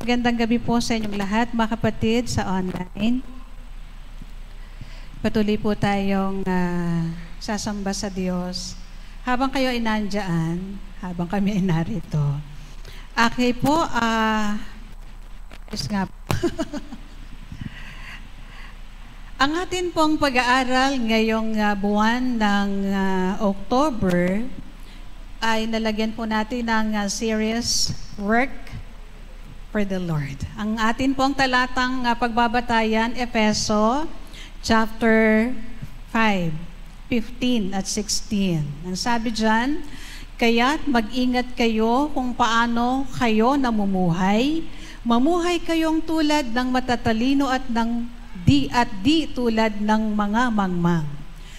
Magandang gabi po sa inyong lahat, mga kapatid sa online. Patuloy po tayong sasamba sa Diyos. Habang kayo ay nandyan, habang kami ay narito. Okay po, ang atin pong pag-aaral ngayong buwan ng October ay nalagyan po natin ng series Work for the Lord. Ang atin pong talatang pagbabatayan, Efeso, chapter 5, 15 at 16. Ang sabi dyan, kaya't mag-ingat kayo kung paano kayo namumuhay. Mamuhay kayong tulad ng matatalino at di tulad ng mga mangmang.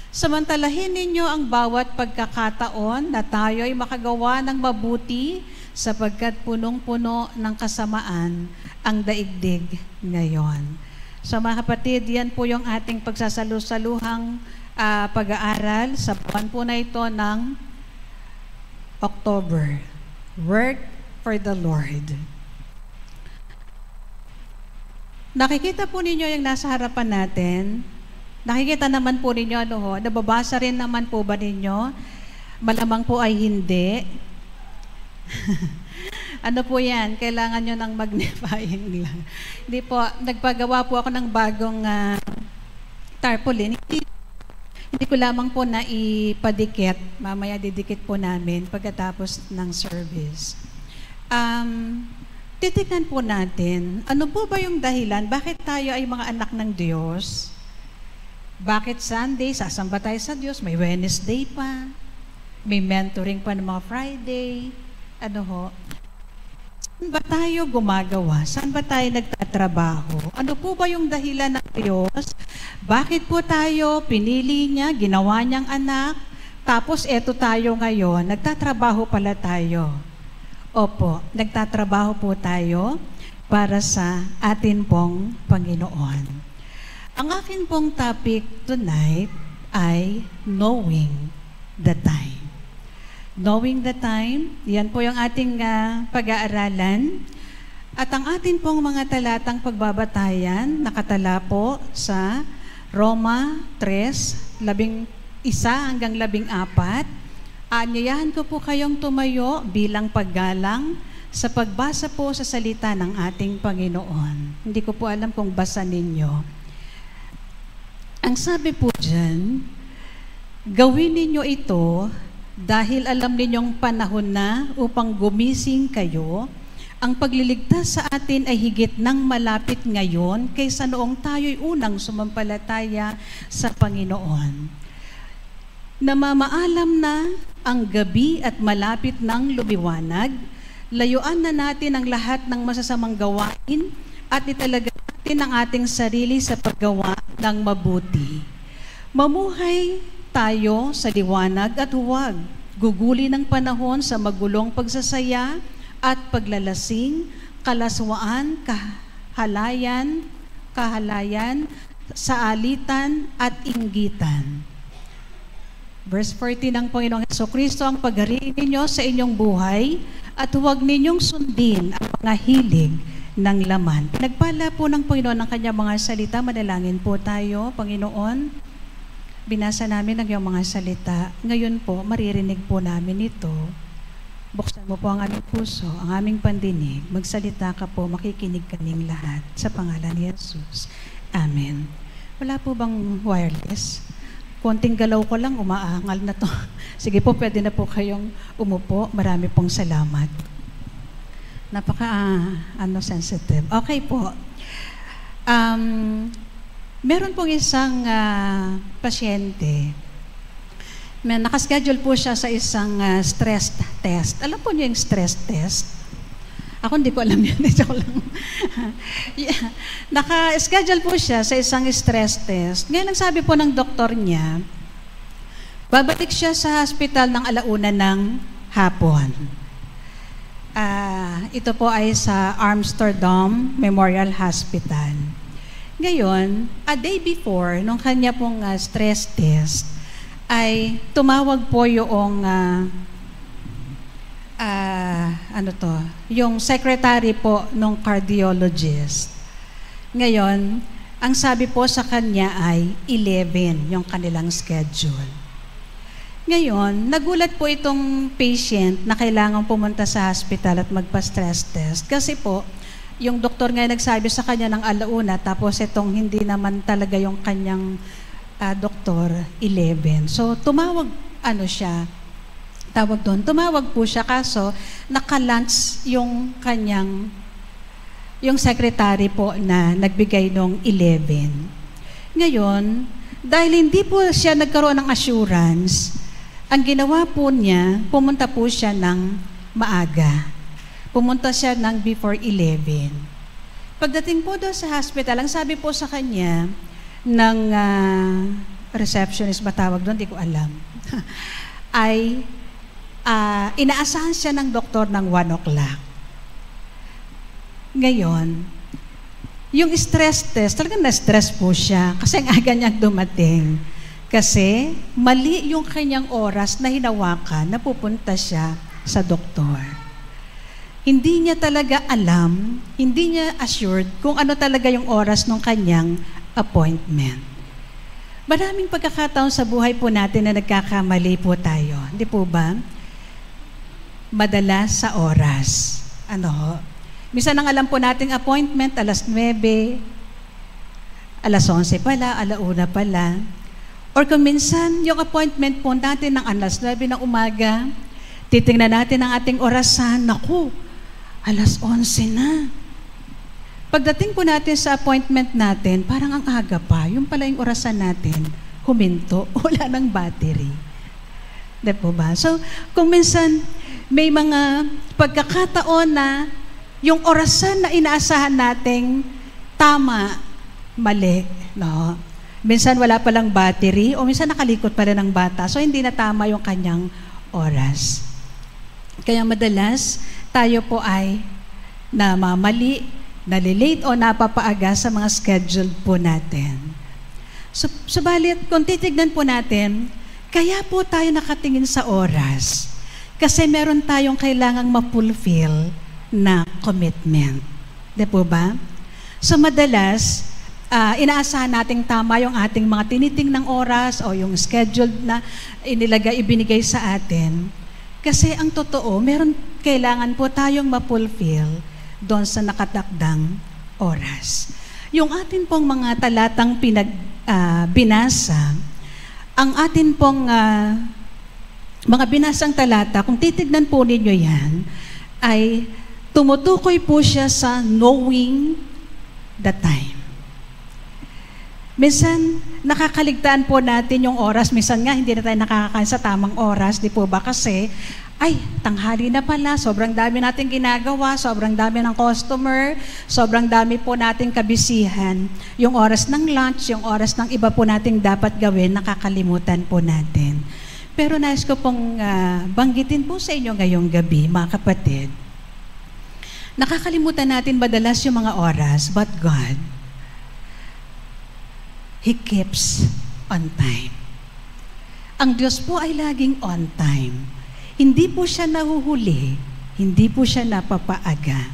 Samantalahin ninyo ang bawat pagkakataon na tayo ay makagawa ng mabuti sapagkat punong-puno ng kasamaan ang daigdig ngayon. So mga kapatid, yan po yung ating pagsasalusaluhang pag-aaral sa buwan po na ito ng October. Work for the Lord. Nakikita po ninyo yung nasa harapan natin. Nakikita naman po ninyo, nababasa rin naman po ba ninyo? Malamang po ay hindi. Ano po yan? Kailangan nyo ng magnifying lang. Hindi po, nagpagawa po ako ng bagong tarpaulin. Hindi ko lamang po na ipadikit. Mamaya didikit po namin pagkatapos ng service. Titignan po natin, ano po ba yung dahilan? Bakit tayo ay mga anak ng Diyos? Bakit Sunday, sasamba tayo sa Diyos? May Wednesday pa. May mentoring pa ng mga Friday. Saan ba tayo gumagawa? Saan ba tayo nagtatrabaho? Ano po ba yung dahilan ng Diyos? Bakit po tayo pinili niya, ginawa niyang anak, tapos eto tayo ngayon, nagtatrabaho pala tayo? Opo, nagtatrabaho po tayo para sa atin pong Panginoon. Ang akin pong topic tonight ay knowing the time. Knowing the time, yan po yung ating pag-aaralan. At ang atin pong mga talatang pagbabatayan, nakatala po sa Roma 3, 11 hanggang 14. Aanyayahan ko po kayong tumayo bilang paggalang sa pagbasa po sa salita ng ating Panginoon. Hindi ko po alam kung basa ninyo. Ang sabi po dyan, gawin ninyo ito dahil alam ninyong panahon na upang gumising kayo. Ang pagliligtas sa atin ay higit ng malapit ngayon kaysa noong tayo'y unang sumampalataya sa Panginoon. Namamaalam na ang gabi at malapit ng lumiwanag. Layuan na natin ang lahat ng masasamang gawain at italaga natin ang ating sarili sa paggawa ng mabuti. Mamuhay tayo sa liwanag at huwag guguli ng panahon sa magulong pagsasaya at paglalasing, kalaswaan, kahalayan, saalitan at inggitan. Verse 40 ng Panginoong Jesucristo, ang paghariin ninyo sa inyong buhay at huwag ninyong sundin ang mga hilig ng laman. Pinagpala po ng Panginoon ang kanyang mga salita. Manalangin po tayo, Panginoon. Binasa namin ang iyong mga salita. Ngayon po, maririnig po namin ito. Buksan mo po ang aming puso, ang aming pandinig. Magsalita ka po, makikinig kaming lahat. Sa pangalan ni Jesus. Amen. Wala po bang wireless? Konting galaw ko lang, umaangal na to. Sige po, pwede na po kayong umupo. Marami pong salamat. Sensitive. Okay po. Meron pong isang pasyente. Nakaschedule po siya sa isang stress test. Alam po niyo yung stress test? Ako hindi ko alam yun. Naka-schedule po siya sa isang stress test. Ngayon, ang sabi po ng doktor niya, babalik siya sa hospital ng 1:00 ng hapon. Ito po ay sa Amsterdam Memorial Hospital. Ngayon, a day before, nung kanya pong stress test, ay tumawag po yung yung secretary po ng cardiologist. Ngayon, ang sabi po sa kanya ay 11 yung kanilang schedule. Ngayon, nagulat po itong patient na kailangan pumunta sa hospital at magpa-stress test kasi po, yung doktor nga nagsabi sa kanya ng 1:00, tapos itong hindi naman talaga yung kanyang doktor, 11. So, tumawag po siya kaso naka-lunch yung secretary po na nagbigay nung 11. Ngayon, dahil hindi po siya nagkaroon ng assurance, ang ginawa po niya, pumunta po siya ng maaga. Pumunta siya ng before 11. Pagdating po doon sa hospital, ang sabi po sa kanya ng receptionist ba tawag doon, hindi ko alam, ay inaasahan siya ng doktor ng 1:00. Ngayon, yung stress test, talagang na-stress po siya kasi ang aga niyang dumating. Kasi mali yung kanyang oras na hinawakan na pupunta siya sa doktor. Hindi niya talaga alam, hindi niya assured kung ano talaga yung oras ng kanyang appointment. Maraming pagkakataon sa buhay po natin na nagkakamali po tayo. Hindi po ba? Madalas sa oras. Minsan ang alam po nating appointment, 9:00, 11:00 pala, 1:00 pala. Or kung minsan, yung appointment po natin ng 9:00 ng umaga, titingnan natin ang ating orasan, naku, 11:00 na. Pagdating po natin sa appointment natin, parang ang aga pa, yung pala yung orasan natin, huminto, wala ng battery. Di po ba? So, kung minsan, may mga pagkakataon na yung orasan na inaasahan nating tama, mali, no? Minsan wala palang battery o minsan nakalikot pala ng bata, so hindi na tama yung kanyang oras. Kaya madalas tayo po ay namamali, nalilate o napapaaga sa mga schedule po natin. Subalit, kung titignan po natin, kaya po tayo nakatingin sa oras kasi meron tayong kailangang ma-fulfill na commitment. Di po ba? So madalas, inaasahan nating tama yung ating mga tinitingnang oras o yung schedule na ibinigay sa atin. Kasi ang totoo, kailangan po tayong ma-fulfill doon sa nakatakdang oras. Yung atin pong mga talatang binasa, ang atin pong mga binasang talata, kung titignan po ninyo yan, ay tumutukoy po siya sa knowing the time. Minsan, nakakaligtaan po natin yung oras. Minsan nga, hindi na tayo nakakakain sa tamang oras. Di po ba? Kasi, tanghali na pala. Sobrang dami natin ginagawa. Sobrang dami ng customer. Sobrang dami po nating kabisihan. Yung oras ng lunch, yung oras ng iba po nating dapat gawin, nakakalimutan po natin. Pero nais ko pong banggitin po sa inyo ngayong gabi, mga kapatid. Nakakalimutan natin madalas yung mga oras, but God, He keeps on time. Ang Diyos po ay laging on time. Hindi po siya nahuhuli, hindi po siya napapaaga.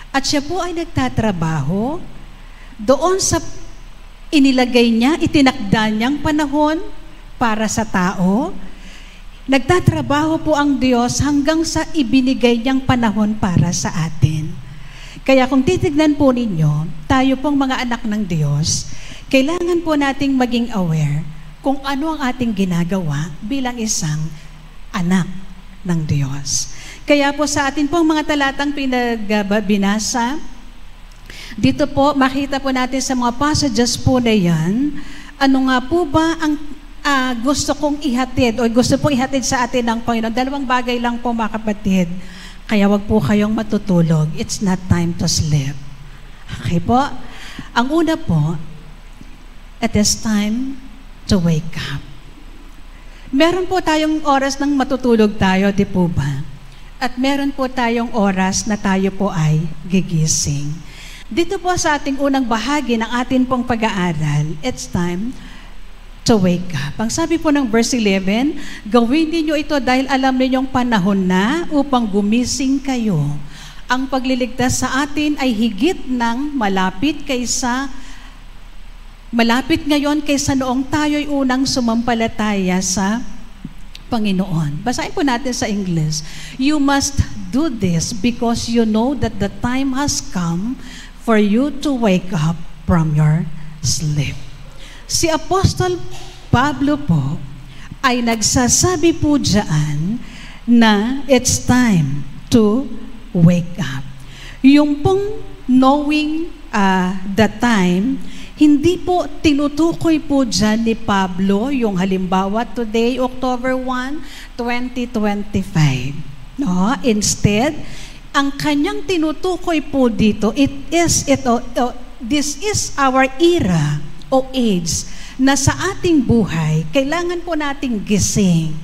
At siya po ay nagtatrabaho doon sa inilagay niya, itinakda niyang panahon para sa tao. Nagtatrabaho po ang Diyos hanggang sa ibinigay niyang panahon para sa atin. Kaya kung titignan po ninyo, tayo pong mga anak ng Diyos, kailangan po nating maging aware kung ano ang ating ginagawa bilang isang anak ng Diyos. Kaya po sa atin pong mga talatang pinagbinasa, dito po makita po natin sa mga passages po na yan, ano nga po ba ang gusto kong ihatid o gusto pong ihatid sa atin ng Panginoon. 2 bagay lang po, mga kapatid. Kaya wag po kayong matutulog. It's not time to sleep. Okay po? Ang una po, it is time to wake up. Meron po tayong oras ng matutulog tayo, di po ba? At meron po tayong oras na tayo po ay gigising. Dito po sa ating unang bahagi ng ating pong pag-aaral, it's time to wake up. Ang sabi po ng verse 11, gawin ninyo ito dahil alam ninyong panahon na upang gumising kayo. Ang pagliligtas sa atin ay higit ng malapit ngayon kaysa noong tayo'y unang sumampalataya sa Panginoon. Basahin po natin sa English. You must do this because you know that the time has come for you to wake up from your sleep. Si Apostol Pablo po ay nagsasabi po dyan na it's time to wake up. Yung pong knowing the time, hindi po tinutukoy po dyan ni Pablo yung halimbawa today, October 1, 2025. No? Instead, ang kanyang tinutukoy po dito, this is our era o age na sa ating buhay, kailangan po nating gising.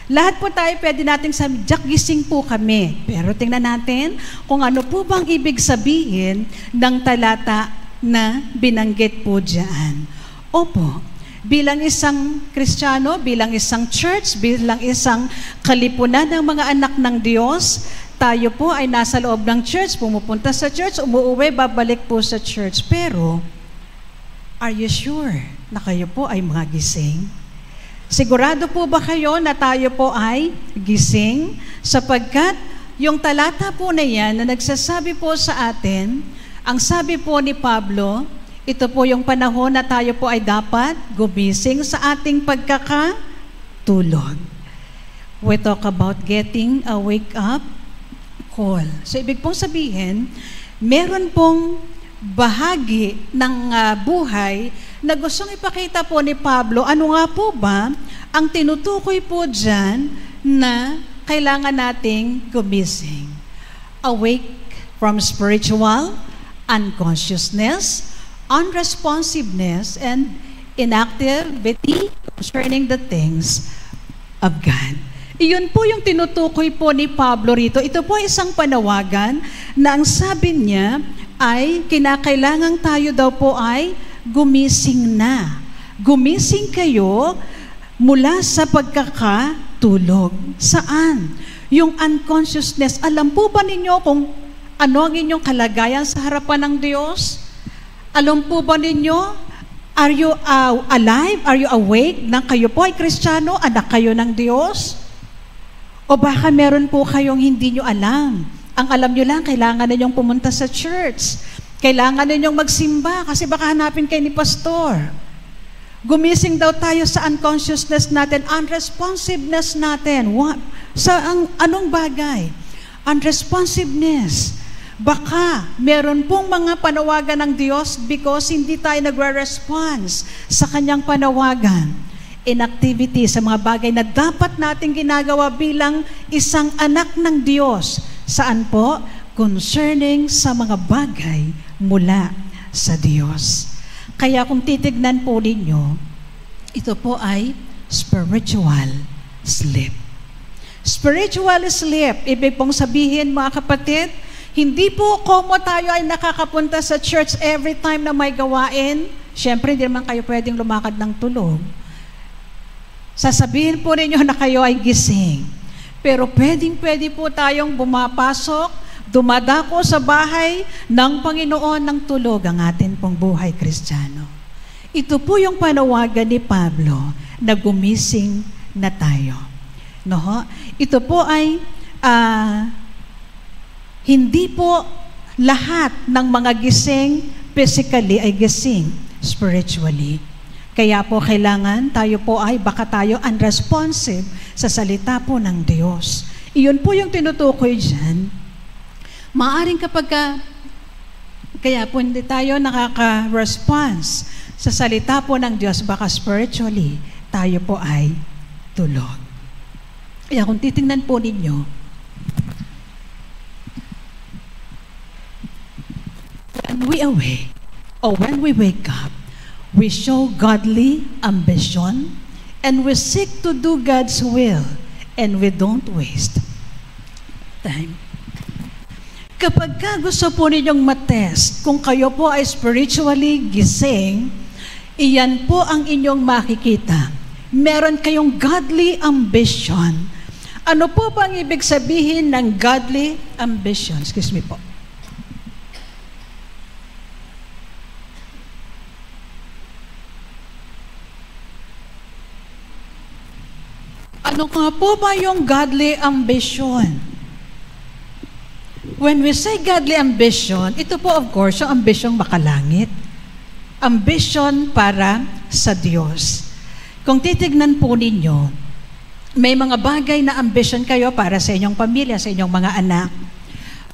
Lahat po tayo pwede nating sabi, Jack, gising po kami. Pero tingnan natin kung ano po bang ibig sabihin ng talata na binanggit po dyan. Opo, bilang isang Kristiyano, bilang isang church, bilang isang kalipunan ng mga anak ng Diyos, tayo po ay nasa loob ng church, pumupunta sa church, umuuwi, babalik po sa church. Pero, are you sure na kayo po ay mga gising? Sigurado po ba kayo na tayo po ay gising? Sapagkat yung talata po na yan na nagsasabi po sa atin, ang sabi po ni Pablo, ito po yung panahon na tayo po ay dapat gumising sa ating pagkakatulog. We talk about getting a wake-up call. So, ibig pong sabihin, meron pong bahagi ng buhay na gustong ipakita po ni Pablo, ano nga po ba ang tinutukoy po dyan na kailangan nating gumising. Awake from spiritual unconsciousness, unresponsiveness, and inactivity concerning the things of God. Iyon po yung tinutukoy po ni Pablo rito. Ito po isang panawagan na ang sabi niya ay kinakailangan tayo daw po ay gumising na. Gumising kayo mula sa pagkakatulog. Saan? Yung unconsciousness. Alam po ba ninyo kung ano ang inyong kalagayan sa harapan ng Diyos? Alam po ba ninyo, are you alive? Are you awake? Na kayo po ay Kristiyano, anak kayo ng Diyos? O baka meron po kayong hindi nyo alam. Ang alam nyo lang, kailangan ninyong pumunta sa church. Kailangan ninyong magsimba kasi baka hanapin kayo ni pastor. Gumising daw tayo sa unconsciousness natin, unresponsiveness natin. What? Anong bagay? Unresponsiveness. Baka meron pong mga panawagan ng Diyos because hindi tayo nagre-response sa kanyang panawagan. Inactivity sa mga bagay na dapat nating ginagawa bilang isang anak ng Diyos. Saan po? Concerning sa mga bagay mula sa Diyos. Kaya kung titignan po ninyo, ito po ay spiritual sleep. Spiritual sleep, ibig pong sabihin mga kapatid, hindi po komo tayo ay nakakapunta sa church every time na may gawain. Siyempre, hindi naman kayo pwedeng lumakad ng tulog. Sasabihin po ninyo na kayo ay gising. Pero pwede po tayong bumapasok, dumadako sa bahay ng Panginoon ng tulog ang atin pong buhay Kristiyano. Ito po yung panawagan ni Pablo na gumising na tayo. No? Ito po ay hindi po lahat ng mga gising physically ay gising spiritually. Kaya po kailangan tayo po ay baka tayo unresponsive sa salita po ng Diyos. Iyon po yung tinutukoy dyan. Maaring kaya po hindi tayo nakaka-response sa salita po ng Diyos, baka spiritually tayo po ay tulog. Kaya kung titingnan po ninyo, when we awake or when we wake up, we show godly ambition and we seek to do God's will and we don't waste time. Kapag gusto po ninyong matest kung kayo po ay spiritually gising, Iyan po ang inyong makikita. Meron kayong godly ambition. Ano po ba ang ibig sabihin ng godly ambition? Excuse me po. Ano nga po ba yung godly ambition? When we say godly ambition, ito po of course yung ambisyong makalangit. Ambition para sa Diyos. Kung titignan po ninyo, may mga bagay na ambition kayo para sa inyong pamilya, sa inyong mga anak.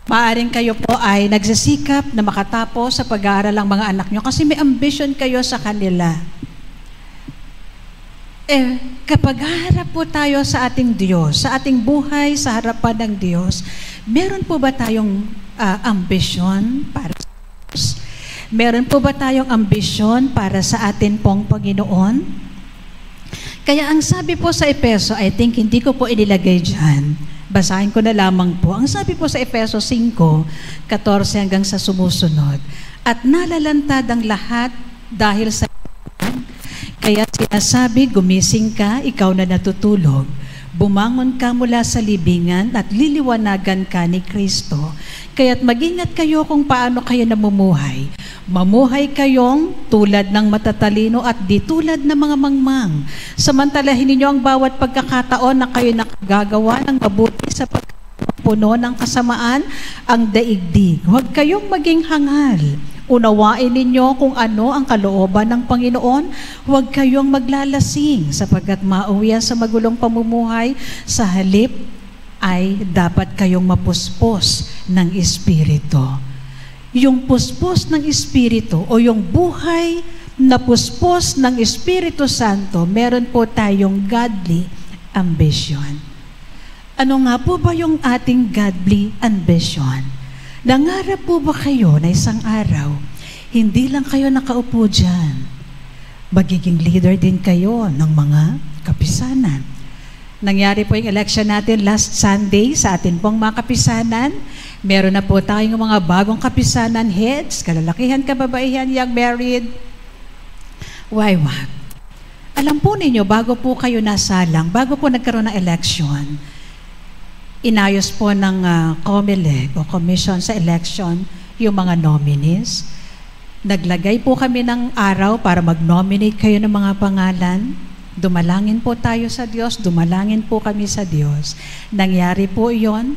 Maaring kayo po ay nagsisikap na makatapos sa pag-aaral ng mga anak nyo kasi may ambition kayo sa kanila. Kapag harap po tayo sa ating Diyos, sa ating buhay sa harapan ng Diyos, meron po ba tayong ambisyon para sa Diyos? Meron po ba tayong ambisyon para sa atin pong Panginoon? Kaya ang sabi po sa Efeso, I think hindi ko po inilagay dyan, basahin ko na lamang po. Ang sabi po sa Efeso 5:14 hanggang sa sumusunod, at nalalantad ang lahat dahil sa kaya sinasabi, gumising ka, ikaw na natutulog. Bumangon ka mula sa libingan at liliwanagan ka ni Kristo. Kaya't mag-ingat kayo kung paano kayo namumuhay. Mamuhay kayong tulad ng matatalino at di tulad ng mga mangmang. Samantalahin ninyo ang bawat pagkakataon na kayo nakagagawa ng mabuti sa pagpuno ng kasamaan ang daigdig. Huwag kayong maging hangal. Unawain ninyo kung ano ang kalooban ng Panginoon. Huwag kayong maglalasing sapagkat mauwian sa magulong pamumuhay. Sa halip ay dapat kayong mapuspos ng Espiritu. Yung puspos ng Espiritu o yung buhay na puspos ng Espiritu Santo, meron po tayong godly ambition. Ano nga po ba yung ating godly ambition? Nangarap po ba kayo na isang araw, hindi lang kayo nakaupo dyan, magiging leader din kayo ng mga kapisanan? Nangyari po yung election natin last Sunday sa atin pong mga kapisanan. Meron na po tayong mga bagong kapisanan heads, kalalakihan, kababaihan, young married. Why what? Alam po ninyo, bago po kayo nasalang, bago po nagkaroon ng election, inayos po ng COMELEC o Commission sa Election yung mga nominees. Naglagay po kami ng araw para mag-nominate kayo ng mga pangalan. Dumalangin po tayo sa Diyos, dumalangin po kami sa Diyos. Nangyari po yon.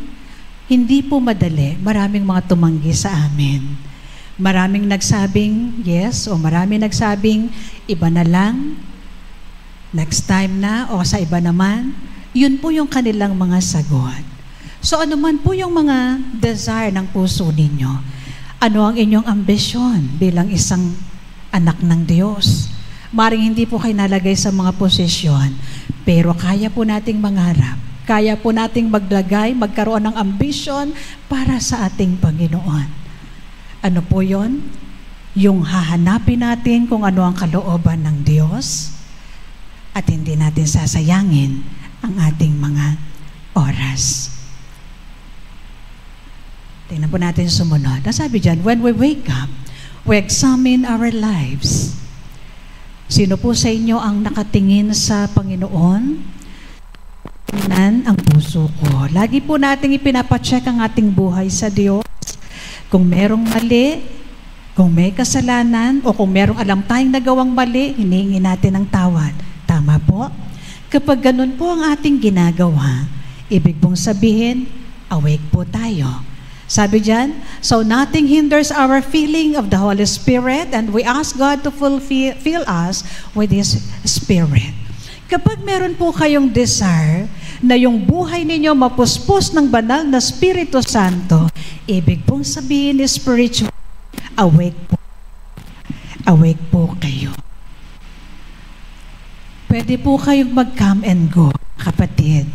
Hindi po madali. Maraming mga tumanggi sa amin. Maraming nagsabing yes o maraming nagsabing iba na lang, next time na o sa iba naman. Yun po yung kanilang mga sagot. So ano man po yung mga desire ng puso ninyo, ano ang inyong ambisyon bilang isang anak ng Diyos? Maring hindi po kayo nalagay sa mga posisyon, pero kaya po nating mangarap, kaya po nating maglagay, magkaroon ng ambisyon para sa ating Panginoon. Ano po yon? Yung hahanapin natin kung ano ang kalooban ng Diyos at hindi natin sasayangin ang ating mga oras. Tingnan po natin sumunod. Nasabi dyan, when we wake up, we examine our lives. Sino po sa inyo ang nakatingin sa Panginoon? Tingnan ang puso ko. Lagi po nating ipinapacheck ang ating buhay sa Diyos. Kung merong mali, kung may kasalanan, o kung merong alam tayong nagawang mali, hinihingi natin ng tawad. Tama po? Kapag ganun po ang ating ginagawa, ibig pong sabihin, awake po tayo. Sabi dyan, so nothing hinders our feeling of the Holy Spirit and we ask God to fill us with His Spirit. Kapag meron po kayong desire na yung buhay ninyo mapuspos ng banal na Espiritu Santo, ibig pong sabihin ni spiritual, awake po. Awake po kayo. Pwede po kayong mag-come and go, kapatid.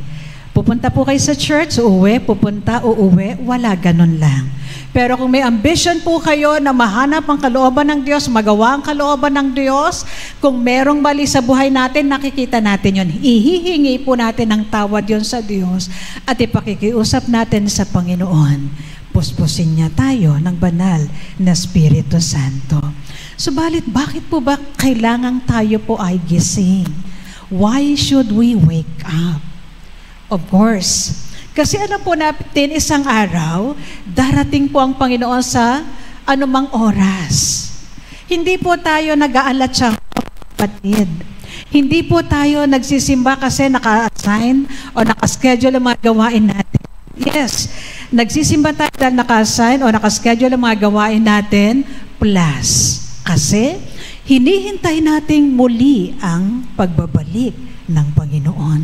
Pupunta po kayo sa church, uuwi, pupunta, uuwi, wala, ganun lang. Pero kung may ambition po kayo na mahanap ang kalooban ng Diyos, magawa ang kalooban ng Diyos, kung merong mali sa buhay natin, nakikita natin yon. Ihihingi po natin ng tawad yon sa Diyos at ipakikiusap natin sa Panginoon. Puspusin niya tayo ng banal na Espiritu Santo. Subalit, bakit po ba kailangan tayo po ay gising? Why should we wake up? Of course, kasi alam po natin, isang araw, darating po ang Panginoon sa anumang oras. Hindi po tayo nag-aalatsyang kapatid. Hindi po tayo nagsisimba kasi naka-assign o naka-schedule ang mga gawain natin. Yes, nagsisimba tayo dahil naka-assign o naka-schedule ang mga gawain natin, plus. Kasi hinihintay nating muli ang pagbabalik ng Panginoon.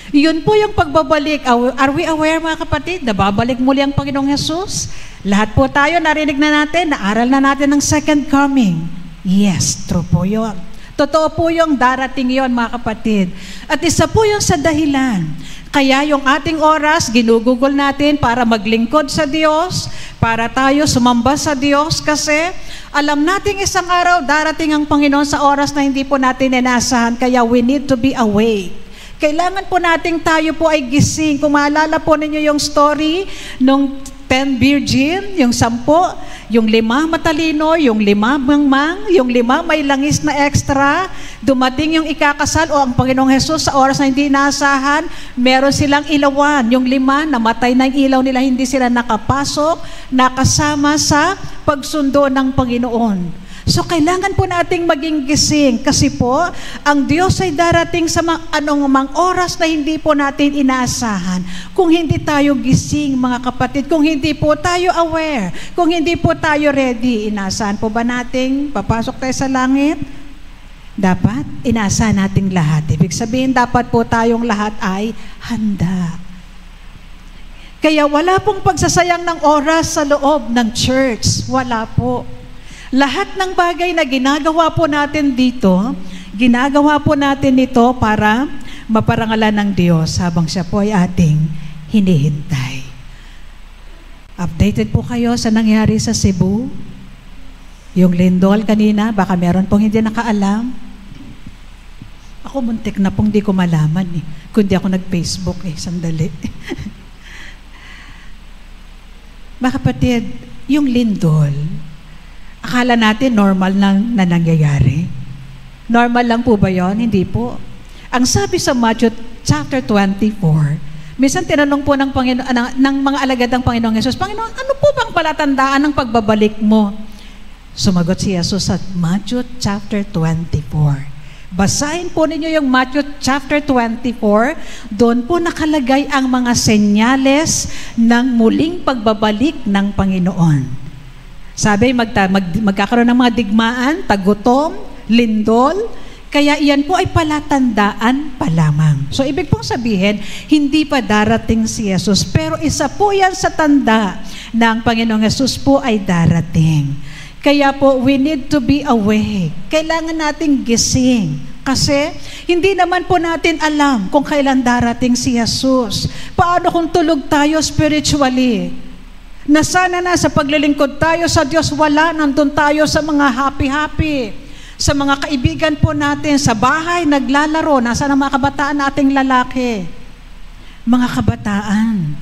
Yun po yung pagbabalik. Are we aware, mga kapatid, na babalik muli ang Panginoong Jesus? Lahat po tayo, narinig na natin, naaral na natin ng second coming. Yes, true po yun. Totoo po yung darating yon, mga kapatid. At isa po yung sa dahilan. Kaya yung ating oras, ginugugol natin para maglingkod sa Diyos, para tayo sumamba sa Diyos, kasi alam nating isang araw, darating ang Panginoon sa oras na hindi po natin inaasahan, kaya we need to be awake. Kailangan po nating tayo po ay gising. Kung maalala po ninyo yung story nung 10 virgin, yung 10, yung 5 matalino, yung 5 mangmang, yung 5 may langis na extra, dumating yung ikakasal o ang Panginoong Jesus sa oras na hindi inaasahan, meron silang ilawan. Yung 5, namatay na yung ilaw nila, hindi sila nakapasok, nakasama sa pagsundo ng Panginoon. So, kailangan po nating maging gising kasi po, ang Diyos ay darating sa anong oras na hindi po natin inaasahan. Kung hindi tayo gising, mga kapatid, kung hindi po tayo aware, kung hindi po tayo ready, inaasahan po ba nating papasok tayo sa langit? Dapat, inaasahan nating lahat. Ibig sabihin, dapat po tayong lahat ay handa. Kaya wala pong pagsasayang ng oras sa loob ng church. Wala po. Lahat ng bagay na ginagawa po natin dito, ginagawa po natin ito para maparangalan ng Diyos habang siya po ay ating hinihintay. Updated po kayo sa nangyari sa Cebu? Yung lindol kanina, baka meron pong hindi nakaalam. Ako muntik na pong di ko malaman kundi ako nag-Facebook sandali. Mga kapatid, yung lindol, akala natin normal lang na nangyayari. Normal lang po ba yon? Hindi po. Ang sabi sa Matthew chapter 24, minsan tinanong po ng mga alagad ng Panginoong Jesus, Panginoon, ano po bang palatandaan ng pagbabalik mo? Sumagot si Jesus sa Matthew chapter 24. Basahin po ninyo yung Matthew chapter 24, doon po nakalagay ang mga senyales ng muling pagbabalik ng Panginoon. Sabi, magkakaroon ng mga digmaan, tagutom, lindol, kaya iyan po ay palatandaan pa lamang. So, ibig pong sabihin, hindi pa darating si Jesus, pero isa po yan sa tanda na ang Panginoong Jesus po ay darating. Kaya po, we need to be awake. Kailangan nating gising. Kasi, hindi naman po natin alam kung kailan darating si Jesus. Paano kung tulog tayo spiritually? Na sana na sa paglilingkod tayo sa Diyos, wala, nandun tayo sa mga happy-happy, sa mga kaibigan po natin, sa bahay, naglalaro, nasa na mga kabataan nating lalaki. Mga kabataan,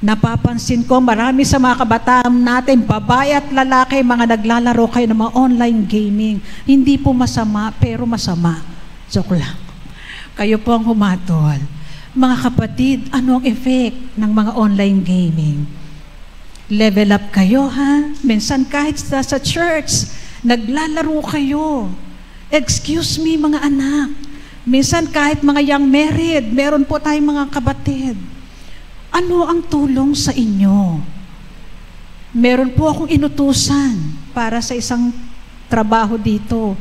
napapansin ko, marami sa mga kabataan natin, babae at lalaki, mga naglalaro kayo ng mga online gaming. Hindi po masama, pero masama. Joke lang. Kayo po ang humatol. Mga kapatid, ano ang effect ng mga online gaming? Level up kayo, ha? Minsan kahit sa church, naglalaro kayo. Excuse me, mga anak. Minsan kahit mga young married, meron po tayong mga kabatid. Ano ang tulong sa inyo? Meron po akong inutusan para sa isang trabaho dito.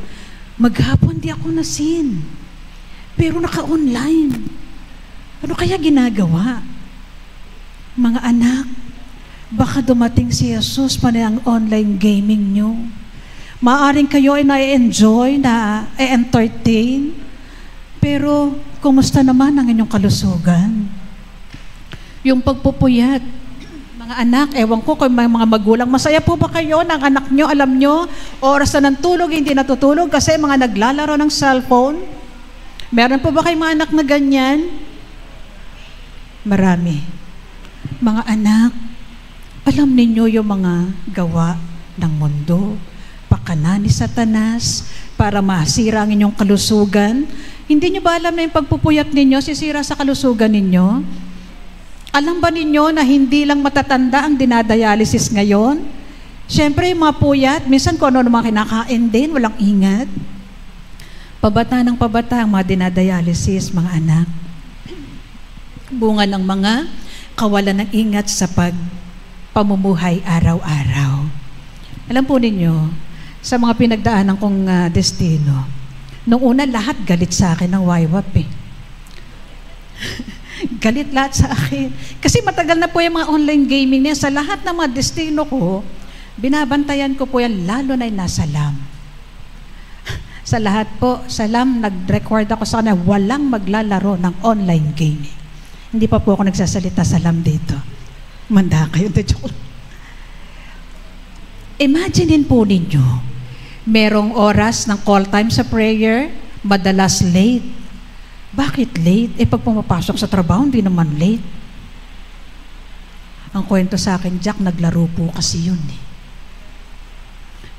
Maghapon di ako nasin. Pero naka-online. Ano kaya ginagawa? Mga anak, baka dumating si Jesus pa na ang online gaming nyo. Maaring kayo ay na-enjoy, na-entertain, pero kumusta naman ang inyong kalusugan? Yung pagpupuyat, mga anak, ewan ko kung may mga magulang, masaya po ba kayo ng anak nyo, alam nyo, oras na ng tulog, hindi natutulog kasi mga naglalaro ng cellphone? Meron po ba kayong mga anak na ganyan? Marami. Mga anak, alam ninyo yung mga gawa ng mundo. pakana ni Satanas para masira ang inyong kalusugan. Hindi nyo ba alam na yung pagpupuyat ninyo sisira sa kalusugan ninyo? Alam ba ninyo na hindi lang matatanda ang dinadialysis ngayon? Siyempre, yung mga puyat, minsan kung ano mga kinakain din, walang ingat. Pabata ng pabata ang mga dinadialysis, mga anak. Bunga ng mga kawalan ng ingat sa pamumuhay araw-araw. Alam po ninyo, sa mga pinagdaanan kong destino, nung una lahat galit sa akin ng YWAP eh. Galit lahat sa akin. Kasi matagal na po yung mga online gaming niya. Sa lahat ng mga destino ko, binabantayan ko po yan, lalo na yung nasa LAM. Sa lahat po, sa LAM, nag-record ako sa kanya, walang maglalaro ng online gaming. Hindi pa po ako nagsasalita sa LAM dito. Manda kayo. Imaginein po ninyo, merong oras ng call time sa prayer, madalas late. Bakit late? Pag pumapasok sa trabaho, hindi naman late. Ang kwento sa akin, Jack, naglaro po kasi yun eh.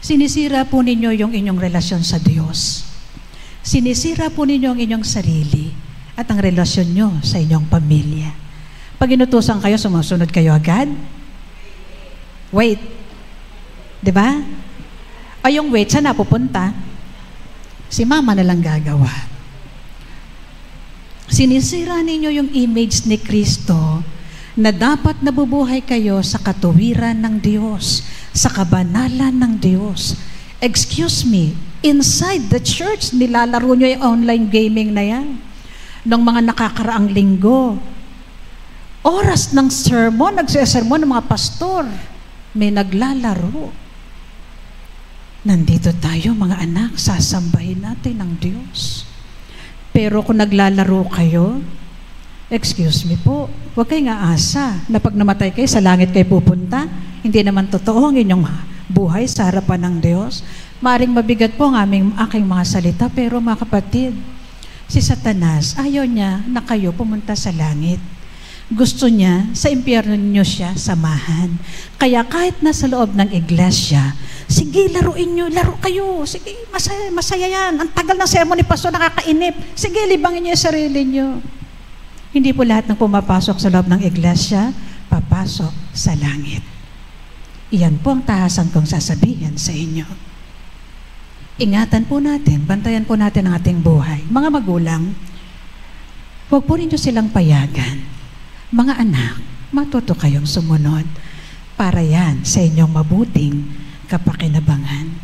Sinisira po ninyo yung inyong relasyon sa Diyos. Sinisira po ninyo ang inyong sarili at ang relasyon nyo sa inyong pamilya. Pag inutusan kayo, sumusunod kayo agad? Wait. Diba? O yung wait, saan napupunta? Si mama na lang gagawa. Sinisira ninyo yung image ni Kristo na dapat nabubuhay kayo sa katuwiran ng Diyos, sa kabanalan ng Diyos. Excuse me, inside the church, nilalaro nyo yung online gaming na yan. Nung mga nakakaraang linggo, oras ng sermon, nagsesermon ng mga pastor, may naglalaro. Nandito tayo mga anak, sasambahin natin ang Diyos. Pero kung naglalaro kayo, excuse me po, huwag kayong aasa na pag namatay kayo, sa langit kayo pupunta. Hindi naman totoo ang inyong buhay sa harapan ng Diyos. Maaring mabigat po ang aking mga salita, pero mga kapatid, si Satanas, ayaw niya na kayo pumunta sa langit. Gusto niya, sa impyerno niyo siya samahan. Kaya kahit nasa loob ng iglesia, sige, laruin niyo, laro kayo. Sige, masaya yan. Ang tagal ng sermon ni Pastor, nakakainip. Sige, libangin niyo yung sarili niyo. Hindi po lahat ng pumapasok sa loob ng iglesia, papasok sa langit. Iyan po ang tahasan kong sasabihin sa inyo. Ingatan po natin, bantayan po natin ang ating buhay. Mga magulang, huwag po ninyo silang payagan. Mga anak, matuto kayong sumunod para yan sa inyong mabuting kapakinabangan.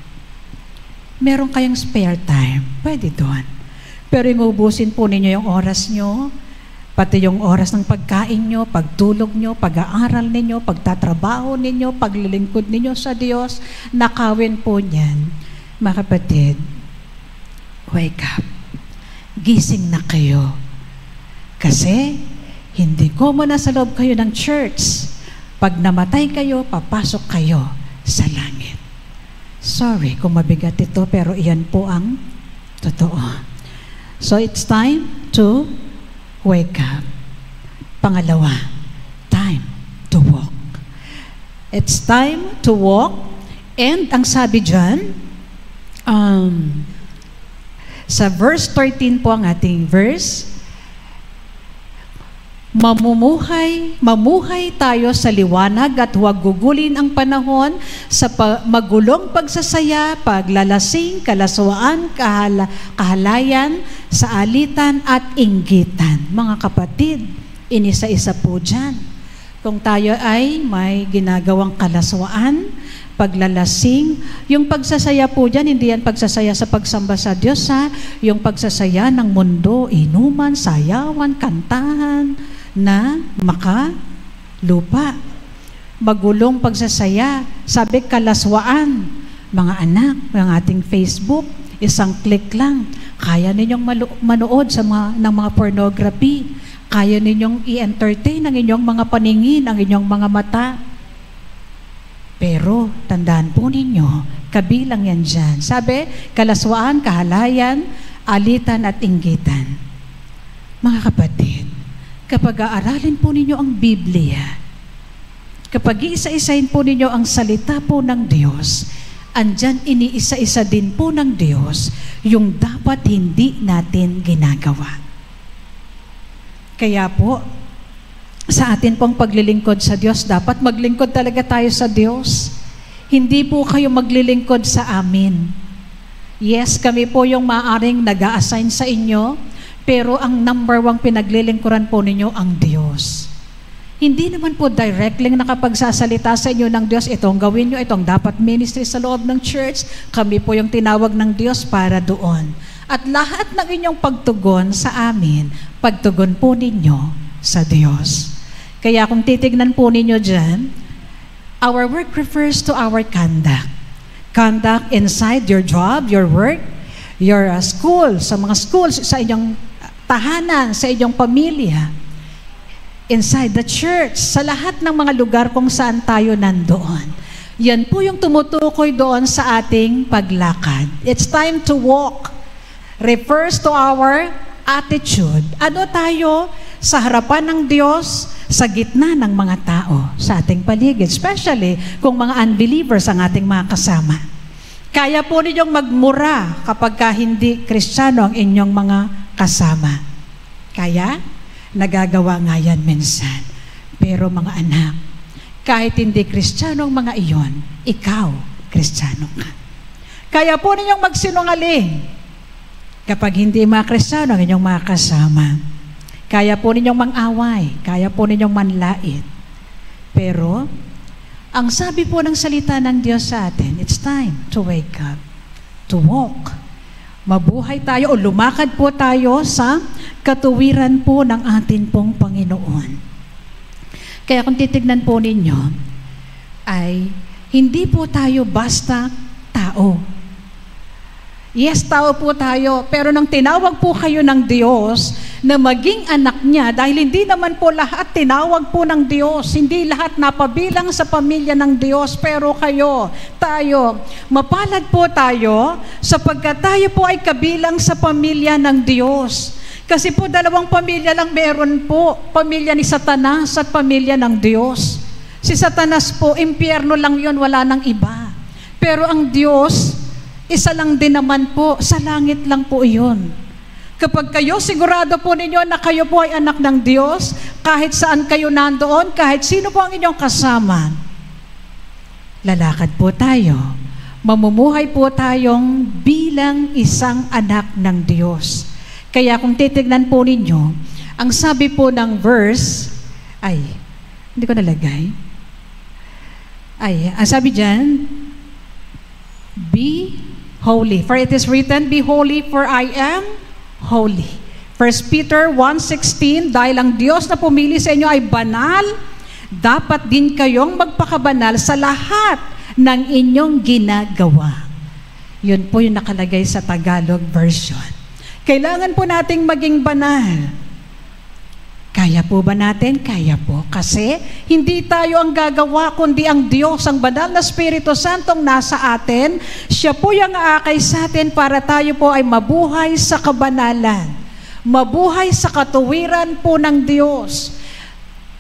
Meron kayong spare time, pwede doon. Pero inuubusin po ninyo yung oras nyo, pati yung oras ng pagkain nyo, pagtulog nyo, pag-aaral ninyo, pagtatrabaho ninyo, paglilingkod ninyo sa Diyos, nakawin po niyan. Mga kapatid, wake up. Gising na kayo. Kasi hindi ko mo na sa loob kayo ng church. Pag namatay kayo, papasok kayo sa langit. Sorry kung mabigat ito, pero iyan po ang totoo. So it's time to wake up. Pangalawa, time to walk. It's time to walk. And ang sabi dyan, sa verse 13 po ang ating verse, mamuhay tayo sa liwanag at huwag gugulin ang panahon sa magulong pagsasaya, paglalasing, kalaswaan, kahalayan, sa alitan at inggitan. Mga kapatid, inisa-isa po dyan. Kung tayo ay may ginagawang kalaswaan, paglalasing, yung pagsasaya po dyan, hindi yan pagsasaya sa pagsamba sa Diyos, ha? Yung pagsasaya ng mundo, inuman, sayawan, kantahan, na makalupa. Magulong pagsasaya, sabi kalaswaan. Mga anak, ang ating Facebook, isang click lang. Kaya ninyong manood sa ng mga pornography. Kaya ninyong i-entertain ang inyong mga paningin, ang inyong mga mata. Pero, tandaan po ninyo, kabilang yan dyan. Sabi, kalaswaan, kahalayan, alitan at inggitan. Mga kapatid, kapag aaralin po ninyo ang Biblia, kapag iisa-isahin po ninyo ang salita po ng Diyos, andyan iniisa-isa din po ng Diyos yung dapat hindi natin ginagawa. Kaya po, sa atin pong paglilingkod sa Diyos, dapat maglingkod talaga tayo sa Diyos. Hindi po kayo maglilingkod sa amin. Yes, kami po yung maaaring nag-a-assign sa inyo, pero ang number 1 pinaglilingkuran po ninyo ang Diyos. Hindi naman po directly nakapagsasalita sa inyo ng Diyos, itong gawin nyo, itong dapat ministry sa loob ng church. Kami po yung tinawag ng Diyos para doon. At lahat ng inyong pagtugon sa amin, pagtugon po ninyo sa Diyos. Kaya kung titignan po ninyo dyan, our work refers to our conduct. Conduct inside your job, your work, your school, sa mga schools, sa inyong tahanan, sa inyong pamilya, inside the church, sa lahat ng mga lugar kung saan tayo nandoon. Yan po yung tumutukoy doon sa ating paglakad. It's time to walk. Refers to our attitude. Ano tayo sa harapan ng Diyos, sa gitna ng mga tao sa ating paligid, especially kung mga unbelievers ang ating mga kasama. Kaya po ninyong magmura kapag hindi Kristiyano ang inyong mga kasama. Kaya, nagagawa nga yan minsan. Pero mga anak, kahit hindi Kristiyano ang mga iyon, ikaw, Kristiyano ka. Kaya po ninyong magsinungaling kapag hindi mga Kristiyano ang inyong mga kasama. Kaya po ninyong mang-away, kaya po ninyong manlait. Pero, ang sabi po ng salita ng Diyos sa atin, it's time to wake up, to walk. Mabuhay tayo o lumakad po tayo sa katuwiran po ng atin pong Panginoon. Kaya kung titignan po ninyo, ay hindi po tayo basta tao. Yes, tao po tayo, pero nang tinawag po kayo ng Diyos na maging anak niya, dahil hindi naman po lahat tinawag po ng Diyos, hindi lahat napabilang sa pamilya ng Diyos, pero kayo, tayo, mapalad po tayo sapagkat tayo po ay kabilang sa pamilya ng Diyos. Kasi po 2 pamilya lang meron po, pamilya ni Satanas at pamilya ng Diyos. Si Satanas po, impyerno lang yon, wala nang iba. Pero ang Diyos, isa lang din naman po, sa langit lang po iyon. Kapag kayo, sigurado po ninyo na kayo po ay anak ng Diyos, kahit saan kayo nandoon, kahit sino po ang inyong kasama, lalakad po tayo, mamumuhay po tayong bilang isang anak ng Diyos. Kaya kung titignan po ninyo, ang sabi po ng verse, hindi ko nalagay, ang sabi dyan, be holy. For it is written, be holy for I am holy. 1 Peter 1:16, dahil ang Diyos na pumili sa inyo ay banal, dapat din kayong magpakabanal sa lahat ng inyong ginagawa. Yun po yung nakalagay sa Tagalog version. Kailangan po nating maging banal. Kaya po ba natin? Kaya po. Kasi hindi tayo ang gagawa, kundi ang Diyos, ang banal na Espiritu Santong nasa atin. Siya po yung aakay sa atin para tayo po ay mabuhay sa kabanalan. Mabuhay sa katuwiran po ng Diyos.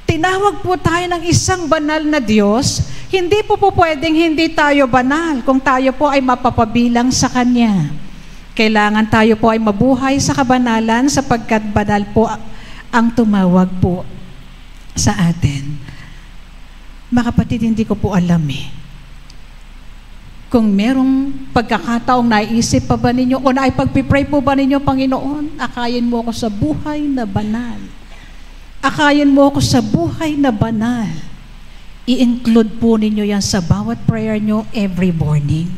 Tinawag po tayo ng isang banal na Diyos. Hindi po pwedeng hindi tayo banal kung tayo po ay mapapabilang sa Kanya. Kailangan tayo po ay mabuhay sa kabanalan sapagkat banal po ang tumawag po sa atin. Mga kapatid, hindi ko po alam kung merong pagkakataong naisip pa ba ninyo o naipagpipray po ba ninyo, Panginoon, akayin mo ako sa buhay na banal. Akayin mo ako sa buhay na banal. I-include po ninyo yan sa bawat prayer nyo every morning.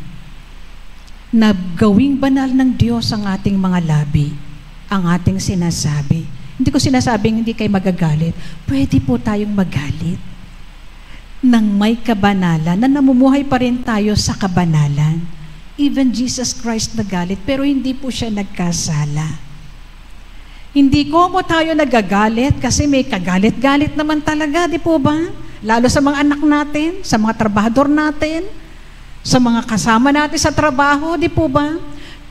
Na gawing banal ng Diyos ang ating mga labi, ang ating sinasabi. Hindi ko sinasabing hindi kayo magagalit. Pwede po tayong magalit nang may kabanalan, na namumuhay pa rin tayo sa kabanalan. Even Jesus Christ nagalit, pero hindi po siya nagkasala. Hindi ko mo tayo nagagalit kasi may kagalit-galit naman talaga, di po ba? Lalo sa mga anak natin, sa mga trabahador natin, sa mga kasama natin sa trabaho, di po ba?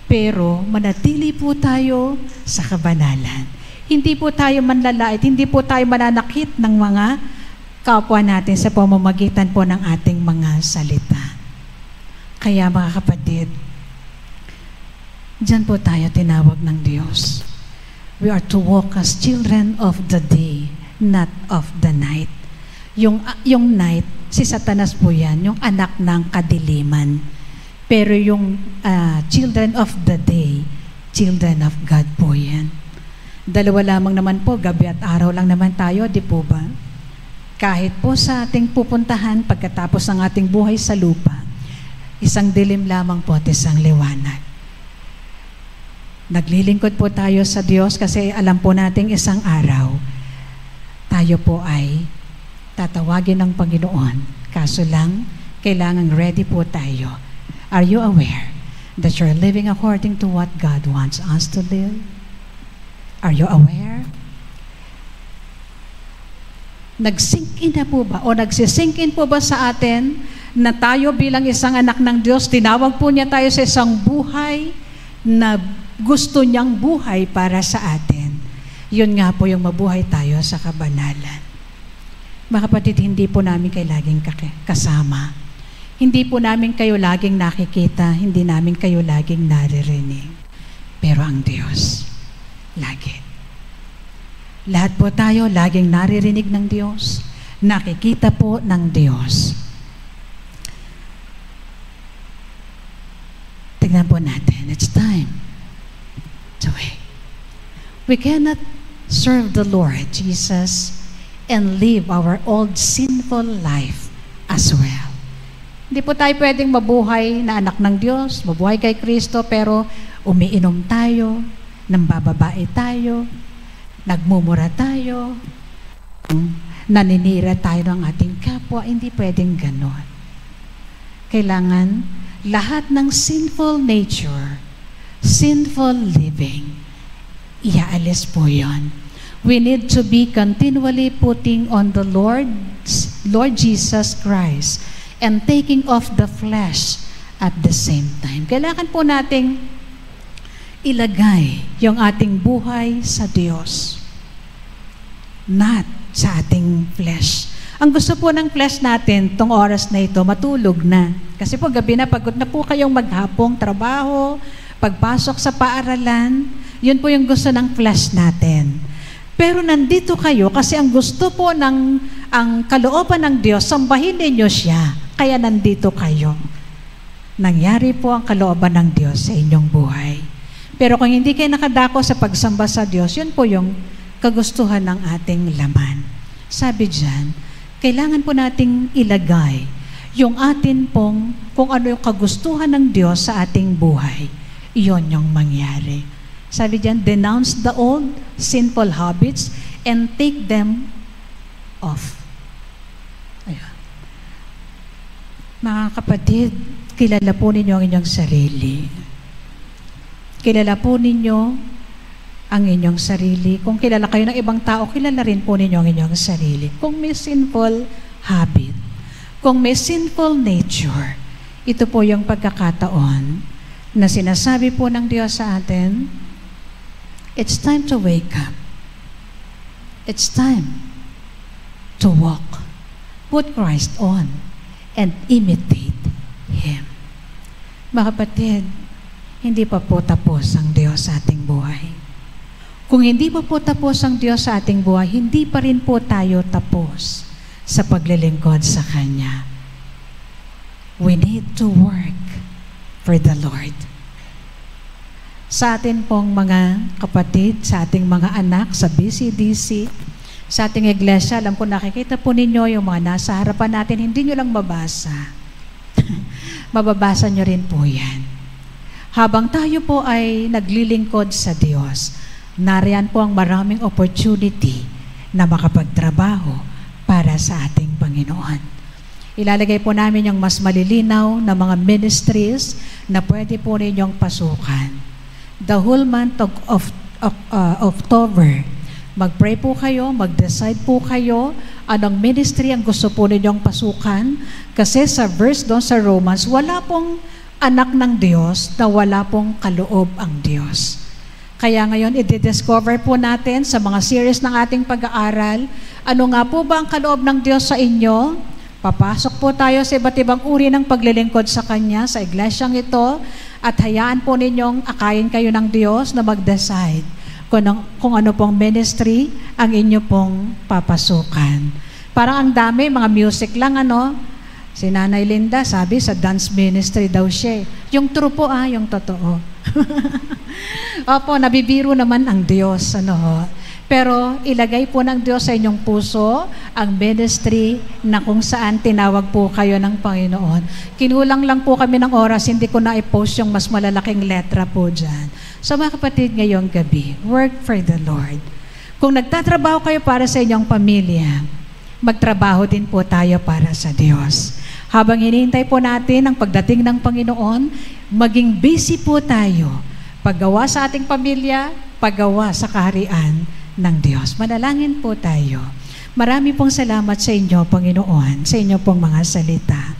Pero manatili po tayo sa kabanalan. Hindi po tayo manlalait, hindi po tayo mananakit ng mga kapwa natin sa pamamagitan po ng ating mga salita. Kaya mga kapatid, diyan po tayo tinawag ng Diyos. We are to walk as children of the day, not of the night. Yung night, si Satanas po yan, yung anak ng kadiliman. Pero yung children of the day, children of God po yan. Dalawa lamang naman po, gabi at araw lang naman tayo, di po ba? Kahit po sa ating pupuntahan pagkatapos ng ating buhay sa lupa, isang dilim lamang po at isang liwanag. Naglilingkod po tayo sa Diyos kasi alam po nating isang araw, tayo po ay tatawagin ng Panginoon. Kaso lang, kailangan ready po tayo. Are you aware that you're living according to what God wants us to live? Are you aware? Nag-sink in na po ba? O nagsisink in po ba sa atin na tayo bilang isang anak ng Diyos, tinawag po niya tayo sa isang buhay na gusto niyang buhay para sa atin. Yun nga po yung mabuhay tayo sa kabanalan. Mga kapatid, hindi po namin kayo laging kasama. Hindi po namin kayo laging nakikita, hindi namin kayo laging naririnig. Pero ang Diyos, lagi. Lahat po tayo laging naririnig ng Diyos, nakikita po ng Diyos. Tignan po natin, it's time to wait. We cannot serve the Lord Jesus and live our old sinful life as well. Hindi po tayo pwedeng mabuhay na anak ng Diyos, mabuhay kay Kristo, pero umiinom tayo, nambababae tayo, nagmumura tayo, naninira tayo ng ating kapwa. Hindi pwedeng ganon. Kailangan lahat ng sinful nature, sinful living, iaalis po yon. We need to be continually putting on the Lord Jesus Christ and taking off the flesh at the same time. Kailangan po nating ilagay yung ating buhay sa Diyos, not sa ating flesh. Ang gusto po ng flesh natin, tong oras na ito, matulog na. Kasi po gabi na, pagod na po kayong maghapong trabaho, pagpasok sa paaralan, yun po yung gusto ng flesh natin. Pero nandito kayo kasi ang gusto po ang kalooban ng Diyos, sambahin ninyo siya. Kaya nandito kayo. Nangyari po ang kalooban ng Diyos sa inyong buhay. Pero kung hindi kayo nakadako sa pagsamba sa Diyos, yun po yung kagustuhan ng ating laman. Sabi dyan, kailangan po nating ilagay yung atin pong kung ano yung kagustuhan ng Diyos sa ating buhay. Iyon yung mangyari. Sabi dyan, denounce the old sinful habits and take them off. Ayan. Mga kapatid, kilala po ninyo ang inyong sarili. Kilala po ninyo ang inyong sarili. Kung kilala kayo ng ibang tao, kilala rin po ninyo ang inyong sarili. Kung may sinful habit, kung may sinful nature, ito po yung pagkakataon na sinasabi po ng Diyos sa atin, it's time to wake up. It's time to walk. Put Christ on and imitate Him. Mga kapatid, hindi pa po tapos ang Diyos sa ating buhay. Kung hindi pa po tapos ang Diyos sa ating buhay, hindi pa rin po tayo tapos sa paglilingkod sa Kanya. We need to work for the Lord. Sa atin pong mga kapatid, sa ating mga anak, sa BCDC, sa ating iglesia, alam ko nakikita po ninyo yung mga nasa harapan natin, hindi nyo lang mabasa. Mababasa nyo rin po yan. Habang tayo po ay naglilingkod sa Diyos, nariyan po ang maraming opportunity na makapagtrabaho para sa ating Panginoon. Ilalagay po namin yung mas malilinaw na mga ministries na pwede po ninyong pasukan. The whole month of October, mag-pray po kayo, mag-decide po kayo anong ministry ang gusto po ninyong pasukan. Kasi sa verse doon sa Romans, wala pong anak ng Diyos na wala pong kaloob ang Diyos. Kaya ngayon, i-discover po natin sa mga series ng ating pag-aaral, ano nga po ba ang kaloob ng Diyos sa inyo? Papasok po tayo sa iba't ibang uri ng paglilingkod sa Kanya, sa iglesyang ito, at hayaan po ninyong akayin kayo ng Diyos na mag-decide kung ano pong ministry ang inyo pong papasukan. Parang ang dami, mga music lang, ano? Si Nanay Linda, sabi sa dance ministry daw siya. Yung true po, yung totoo. Opo, nabibiro naman ang Diyos, ano ho. Pero ilagay po ng Diyos sa inyong puso ang ministry na kung saan tinawag po kayo ng Panginoon. Kinulang lang po kami ng oras, hindi ko na i-post yung mas malalaking letra po dyan. So mga kapatid, ngayong gabi, work for the Lord. Kung nagtatrabaho kayo para sa inyong pamilya, magtrabaho din po tayo para sa Diyos. Habang hinihintay po natin ang pagdating ng Panginoon, maging busy po tayo. Paggawa sa ating pamilya, paggawa sa kaharian ng Diyos. Manalangin po tayo. Marami pong salamat sa inyo, Panginoon, sa inyo pong mga salita.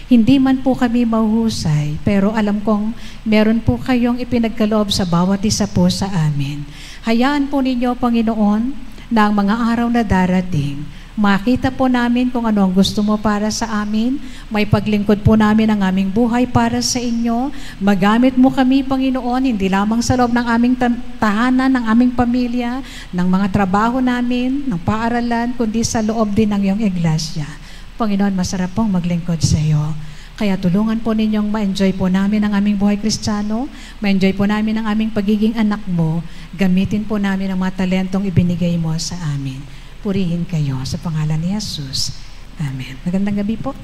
Hindi man po kami mahuhusay, pero alam kong meron po kayong ipinagkaloob sa bawat isa po sa amin. Hayaan po ninyo, Panginoon, na ang mga araw na darating, makita po namin kung ano ang gusto mo para sa amin. May paglingkod po namin ang aming buhay para sa inyo. Magamit mo kami, Panginoon, hindi lamang sa loob ng aming tahanan, ng aming pamilya, ng mga trabaho namin, ng paaralan, kundi sa loob din ng iyong iglesia. Panginoon, masarap pong maglingkod sa iyo. Kaya tulungan po ninyong ma-enjoy po namin ang aming buhay Kristiyano, ma-enjoy po namin ang aming pagiging anak mo, gamitin po namin ang mga talentong ibinigay mo sa amin. Purihin kayo sa pangalan ni Jesus. Amen. Magandang gabi po.